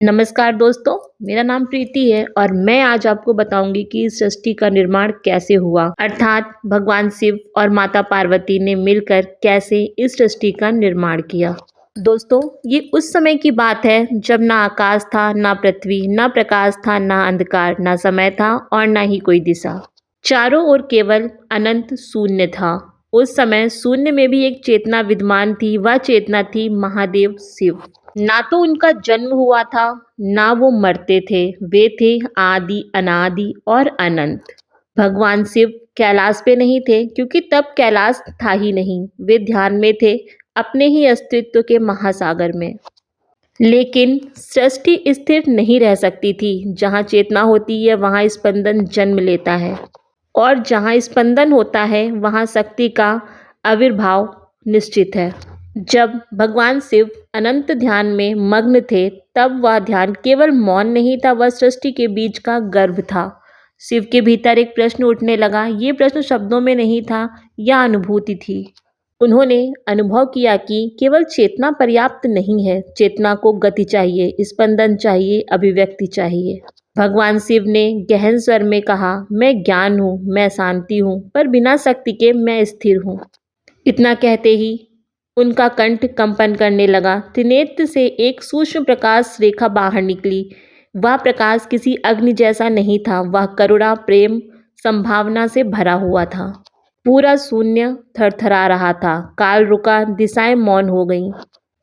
नमस्कार दोस्तों, मेरा नाम प्रीति है और मैं आज आपको बताऊंगी कि इस सृष्टि का निर्माण कैसे हुआ, अर्थात भगवान शिव और माता पार्वती ने मिलकर कैसे इस सृष्टि का निर्माण किया। दोस्तों, ये उस समय की बात है जब ना आकाश था, ना पृथ्वी, ना प्रकाश था, ना अंधकार, ना समय था और ना ही कोई दिशा। चारों ओर केवल अनंत शून्य था। उस समय शून्य में भी एक चेतना विद्यमान थी। वह चेतना थी महादेव शिव। ना तो उनका जन्म हुआ था, ना वो मरते थे। वे थे आदि अनादि और अनंत। भगवान शिव कैलाश पे नहीं थे क्योंकि तब कैलाश था ही नहीं। वे ध्यान में थे, अपने ही अस्तित्व के महासागर में। लेकिन सृष्टि स्थिर नहीं रह सकती थी। जहाँ चेतना होती है वहाँ स्पंदन जन्म लेता है और जहाँ स्पंदन होता है वहाँ शक्ति का आविर्भाव निश्चित है। जब भगवान शिव अनंत ध्यान में मग्न थे तब वह ध्यान केवल मौन नहीं था, वह सृष्टि के बीच का गर्भ था। शिव के भीतर एक प्रश्न उठने लगा। ये प्रश्न शब्दों में नहीं था, यह अनुभूति थी। उन्होंने अनुभव किया कि केवल चेतना पर्याप्त नहीं है। चेतना को गति चाहिए, स्पंदन चाहिए, अभिव्यक्ति चाहिए। भगवान शिव ने गहन स्वर में कहा, मैं ज्ञान हूँ, मैं शांति हूँ, पर बिना शक्ति के मैं स्थिर हूँ। इतना कहते ही उनका कंठ कंपन करने लगा। त्रिनेत्र से एक सूक्ष्म प्रकाश रेखा बाहर निकली। वह प्रकाश किसी अग्नि जैसा नहीं था, वह करुणा, प्रेम, संभावना से भरा हुआ था। पूरा शून्य थरथरा रहा था। काल रुका, दिशाएं मौन हो गईं।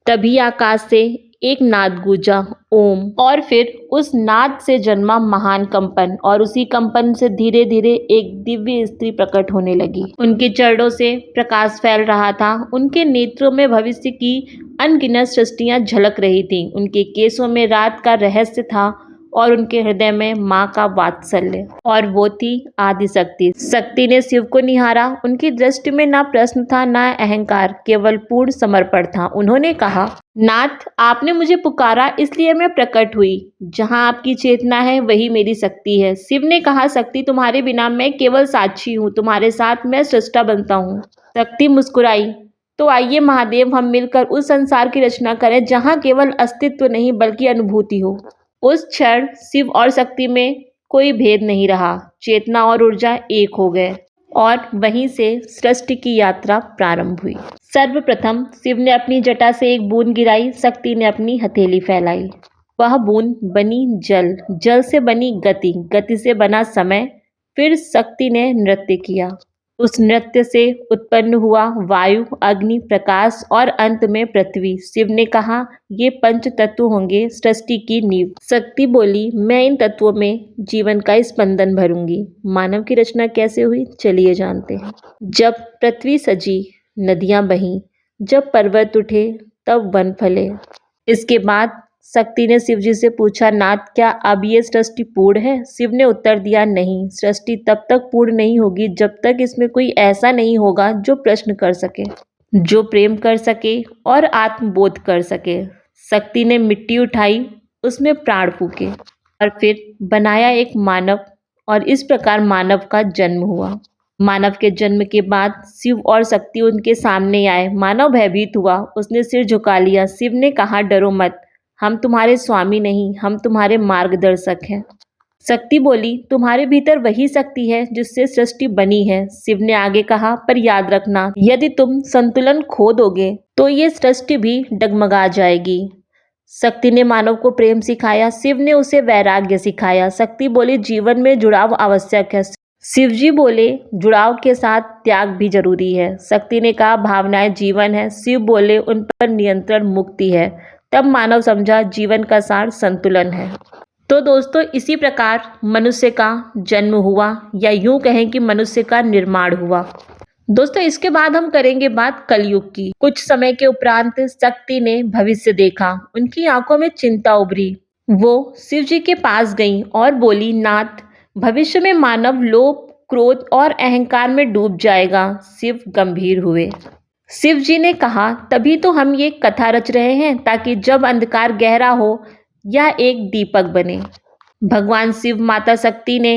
तभी आकाश से एक नाद गूंजा, ओम। और फिर उस नाद से जन्मा महान कंपन और उसी कंपन से धीरे धीरे एक दिव्य स्त्री प्रकट होने लगी। उनके चरणों से प्रकाश फैल रहा था। उनके नेत्रों में भविष्य की अनगिनत सृष्टियां झलक रही थीं। उनके केसों में रात का रहस्य था और उनके हृदय में माँ का वात्सल्य। और वो थी आदिशक्ति। शक्ति ने शिव को निहारा। उनकी दृष्टि में ना प्रश्न था, ना अहंकार, केवल पूर्ण समर्पण था। उन्होंने कहा, नाथ, आपने मुझे पुकारा इसलिए मैं प्रकट हुई। जहाँ आपकी चेतना है वही मेरी शक्ति है। शिव ने कहा, शक्ति तुम्हारे बिना मैं केवल साक्षी हूँ, तुम्हारे साथ मैं सृष्टा बनता हूँ। शक्ति मुस्कुराई, तो आइए महादेव, हम मिलकर उस संसार की रचना करें जहाँ केवल अस्तित्व नहीं बल्कि अनुभूति हो। उस क्षण शिव और शक्ति में कोई भेद नहीं रहा। चेतना और ऊर्जा एक हो गए और वहीं से सृष्टि की यात्रा प्रारंभ हुई। सर्वप्रथम शिव ने अपनी जटा से एक बूंद गिराई, शक्ति ने अपनी हथेली फैलाई। वह बूंद बनी जल, जल से बनी गति, गति से बना समय। फिर शक्ति ने नृत्य किया। उस नृत्य से उत्पन्न हुआ वायु, अग्नि, प्रकाश और अंत में पृथ्वी। शिव ने कहा, ये पंच तत्व होंगे सृष्टि की नींव। शक्ति बोली, मैं इन तत्वों में जीवन का स्पंदन भरूंगी। मानव की रचना कैसे हुई, चलिए जानते हैं। जब पृथ्वी सजी, नदियां बहीं, जब पर्वत उठे, तब वन फले। इसके बाद शक्ति ने शिव जी से पूछा, नाथ, क्या अब ये सृष्टि पूर्ण है? शिव ने उत्तर दिया, नहीं, सृष्टि तब तक पूर्ण नहीं होगी जब तक इसमें कोई ऐसा नहीं होगा जो प्रश्न कर सके, जो प्रेम कर सके और आत्मबोध कर सके। शक्ति ने मिट्टी उठाई, उसमें प्राण फूके और फिर बनाया एक मानव और इस प्रकार मानव का जन्म हुआ। मानव के जन्म के बाद शिव और शक्ति उनके सामने आए। मानव भयभीत हुआ, उसने सिर झुका लिया। शिव ने कहा, डरो मत, हम तुम्हारे स्वामी नहीं, हम तुम्हारे मार्गदर्शक हैं। शक्ति बोली, तुम्हारे भीतर वही शक्ति है जिससे सृष्टि बनी है। शिव ने आगे कहा, पर याद रखना, यदि तुम संतुलन खो दोगे तो ये सृष्टि भी डगमगा जाएगी। शक्ति ने मानव को प्रेम सिखाया, शिव ने उसे वैराग्य सिखाया। शक्ति बोली, जीवन में जुड़ाव आवश्यक है। शिव जी बोले, जुड़ाव के साथ त्याग भी जरूरी है। शक्ति ने कहा, भावनाएं जीवन है। शिव बोले, उन पर नियंत्रण मुक्ति है। तब मानव समझा, जीवन का सार संतुलन है। तो दोस्तों, इसी प्रकार मनुष्य का जन्म हुआ, या यूं कहें कि मनुष्य का निर्माण हुआ। दोस्तों, इसके बाद हम करेंगे बात कलयुग की। कुछ समय के उपरांत शक्ति ने भविष्य देखा। उनकी आंखों में चिंता उभरी। वो शिव जी के पास गईं और बोली, नाथ, भविष्य में मानव लोभ, क्रोध और अहंकार में डूब जाएगा। शिव गंभीर हुए। शिव जी ने कहा, तभी तो हम ये कथा रच रहे हैं, ताकि जब अंधकार गहरा हो यह एक दीपक बने। भगवान शिव, माता शक्ति ने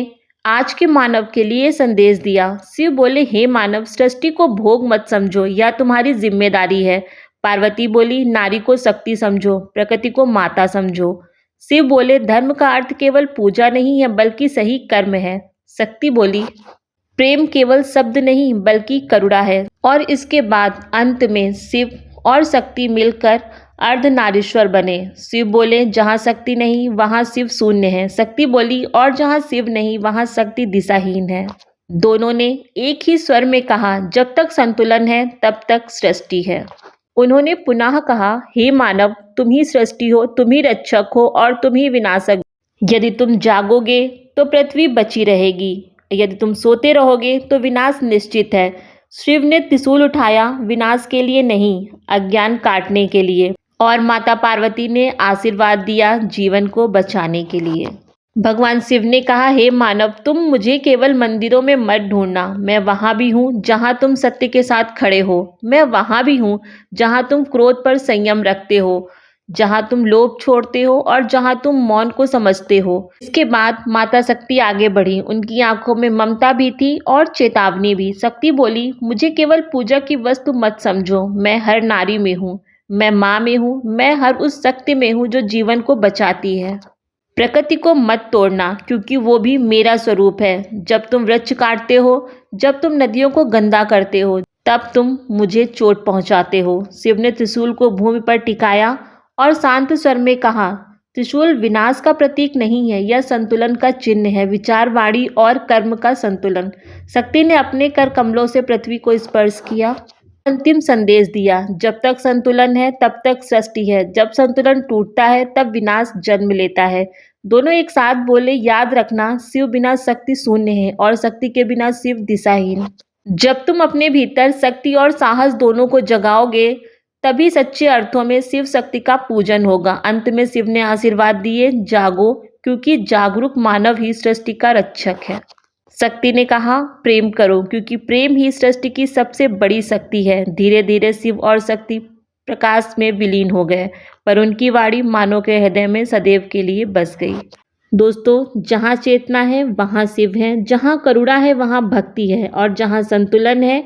आज के मानव के लिए संदेश दिया। शिव बोले, हे मानव, सृष्टि को भोग मत समझो, यह तुम्हारी जिम्मेदारी है। पार्वती बोली, नारी को शक्ति समझो, प्रकृति को माता समझो। शिव बोले, धर्म का अर्थ केवल पूजा नहीं है बल्कि सही कर्म है। शक्ति बोली, प्रेम केवल शब्द नहीं बल्कि करुणा है। और इसके बाद अंत में शिव और शक्ति मिलकर अर्धनारीश्वर बने। शिव बोले, जहाँ शक्ति नहीं वहाँ शिव शून्य है। शक्ति बोली, और जहाँ शिव नहीं वहाँ शक्ति दिशाहीन है। दोनों ने एक ही स्वर में कहा, जब तक संतुलन है तब तक सृष्टि है। उन्होंने पुनः कहा, हे मानव, तुम ही सृष्टि हो, तुम ही रक्षक हो और तुम ही विनाशक। यदि तुम जागोगे तो पृथ्वी बची रहेगी, यदि तुम सोते रहोगे तो विनाश निश्चित है। शिव ने त्रिशूल उठाया, विनाश के लिए नहीं, अज्ञान काटने के लिए। और माता पार्वती ने आशीर्वाद दिया, जीवन को बचाने के लिए। भगवान शिव ने कहा, हे मानव, तुम मुझे केवल मंदिरों में मत ढूंढना, मैं वहाँ भी हूँ जहाँ तुम सत्य के साथ खड़े हो। मैं वहाँ भी हूँ जहाँ तुम क्रोध पर संयम रखते हो, जहाँ तुम लोभ छोड़ते हो और जहाँ तुम मौन को समझते हो। इसके बाद माता शक्ति आगे बढ़ी। उनकी आंखों में ममता भी थी और चेतावनी भी। शक्ति बोली, मुझे केवल पूजा की वस्तु मत समझो, मैं हर नारी में हूँ, मैं माँ में हूँ, मैं हर उस शक्ति में हूँ जो जीवन को बचाती है। प्रकृति को मत तोड़ना, क्योंकि वो भी मेरा स्वरूप है। जब तुम वृक्ष काटते हो, जब तुम नदियों को गंदा करते हो, तब तुम मुझे चोट पहुंचाते हो। शिव ने त्रिशूल को भूमि पर टिकाया और शांत स्वर में कहा, त्रिशूल विनाश का प्रतीक नहीं है, यह संतुलन का चिन्ह है, विचार, वाणी और कर्म का संतुलन। शक्ति ने अपने कर कमलों से पृथ्वी को स्पर्श किया, अंतिम संदेश दिया, जब तक संतुलन है तब तक सृष्टि है, जब संतुलन टूटता है तब विनाश जन्म लेता है। दोनों एक साथ बोले, याद रखना, शिव बिना शक्ति शून्य है और शक्ति के बिना शिव दिशाहीन। जब तुम अपने भीतर शक्ति और साहस दोनों को जगाओगे, तभी सच्चे अर्थों में शिव शक्ति का पूजन होगा। अंत में शिव ने आशीर्वाद दिए, जागो, क्योंकि जागरूक मानव ही सृष्टि का रक्षक है। शक्ति ने कहा, प्रेम करो, क्योंकि प्रेम ही सृष्टि की सबसे बड़ी शक्ति है। धीरे धीरे शिव और शक्ति प्रकाश में विलीन हो गए, पर उनकी वाणी मानव के हृदय में सदैव के लिए बस गई। दोस्तों, जहाँ चेतना है वहाँ शिव है, जहाँ करुणा है वहाँ भक्ति है, और जहाँ संतुलन है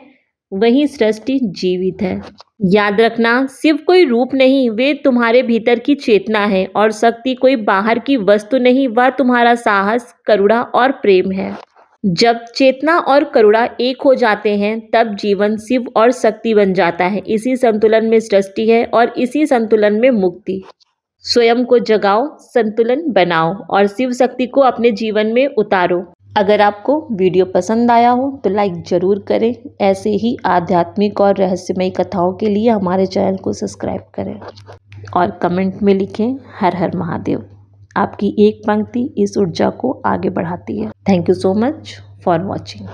वहीं सृष्टि जीवित है। याद रखना, शिव कोई रूप नहीं, वे तुम्हारे भीतर की चेतना है, और शक्ति कोई बाहर की वस्तु नहीं, वह तुम्हारा साहस, करुणा और प्रेम है। जब चेतना और करुणा एक हो जाते हैं तब जीवन शिव और शक्ति बन जाता है। इसी संतुलन में सृष्टि है और इसी संतुलन में मुक्ति। स्वयं को जगाओ, संतुलन बनाओ और शिव शक्ति को अपने जीवन में उतारो। अगर आपको वीडियो पसंद आया हो तो लाइक ज़रूर करें। ऐसे ही आध्यात्मिक और रहस्यमयी कथाओं के लिए हमारे चैनल को सब्सक्राइब करें और कमेंट में लिखें, हर हर महादेव। आपकी एक पंक्ति इस ऊर्जा को आगे बढ़ाती है। Thank you so much for watching.